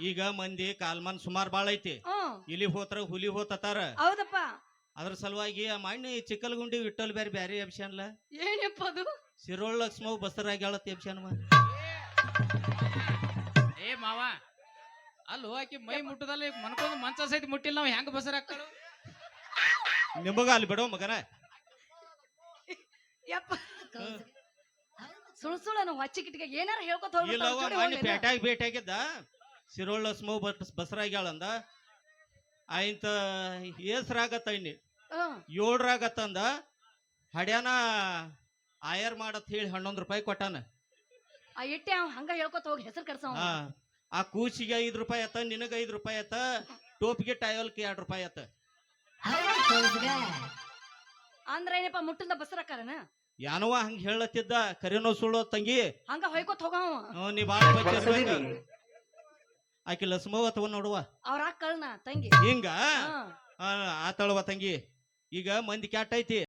ಈಗ ಮಂದಿ ಕಾಲ್ಮನ್ ಸುಮಾರು ಬಾಳ ಐತಿ. ಇಲಿ ಹೋತ್ರ ಹುಲಿ ಹೋತಾರ. ಹೌದಪ್ಪ. ಅದ್ರ ಸಲುವಾಗಿ ಆ ಮಣ್ಣಿ ಚಿಕ್ಕಲಗುಂಡಿ ವಿಠಲ್ ಬೇರೆ ಬ್ಯಾರೆ ಎಬ್ಸ್ಯಾನ್ಲ. ಏನಪ್ಪ ಅದು? ಸಿರೋಳ್ ಲಕ್ಷ್ಮವ್ ಬಸರಾಗಿ ಹೇಳತ್ ಎಬ್ಸ್ಯಾನವ. ಏ ಮಾವ ಅಲ್ಲೋ ಆಕಿ ಮೈ ಮುಟ್ಟದಲ್ಲಿ ಮನ್ಕೊಂಡ್ ಮಂಚ ಸಹಿತ ಮುಟ್ಟಿಲ್ಲ ನಾವ್ ಹೆಂಗ್ ಬಸರ ಹಾಕ್ತಾಳು? ನಿಮಗ ಅಲ್ಲಿ ಬಿಡೋ ಮಗನ. ಯಪ್ಪ ಸುಳ್ಳು ಹೊಚ್ಚಿಕಿಟ್ಟಿಗೆ ಏನಾರ ಹೇಳ್ಕೊತ ಇಲ್ಲವ ಮಣ್ಣಿ ಪೇಟ್ಯಾಗ ಭೇಟಿಯಾಗಿದ್ದ. ಸಿರೋಳ್ ಲಕ್ಷ್ಮವ್ ಬಸರಾಗಿ ಹೇಳಂದ. ಆಯ್ತ ಏಸ್ರಾಗತ್ತ ಇನ್ನಿ 7ರಾಗತ್ತಂದ. ಹಡ್ಯಾನ ಆಯರ್ ಮಾಡತ್ ಹೇಳಿ 11 ರೂಪಾಯಿ ಕೊಟ್ಟಾನ. ಆ ಇಟ್ಟೆ ಅವ್ ಹಂಗ ಹೇಳ್ಕೊತ ಹೋಗಿ ಹೆಸರು ಕಡ್ಸವ. ಆ ಕೂಸಿಗೆ 5 ರೂಪಾಯಿ ಆತ, ನಿನಗ 5 ರೂಪಾಯಿ ಆತ, ಟೋಪಿಗೆ ಟೈವಲ್ಗೆ 2 ರೂಪಾಯಿ ಆತ. ಅಂದ್ರ ಏನಪ್ಪ ಮುಟ್ಟಿಂದ ಬಸರಕ್ಕಾರನ ಯಾನವ ಹಂಗ ಹೇಳತ್ತಿದ್ದ. ಕರೆನೋ ಸುಳ್ಳೋ ತಂಗಿ ಹಂಗ ಹೊಯ್ಕೊತ ಹೋಗವ. ನೀ ಬಾಳ ಆಕಿ ಲಸ್ಮವ್ ಅಥವಾ ನೋಡುವ ಅವ್ರ ಕಳ್ನ ತಂಗಿ ಹಿಂಗ ಆತಳವ ತಂಗಿ. ಈಗ ಮಂದಿ ಕ್ಯಾಟ್ ಐತಿ.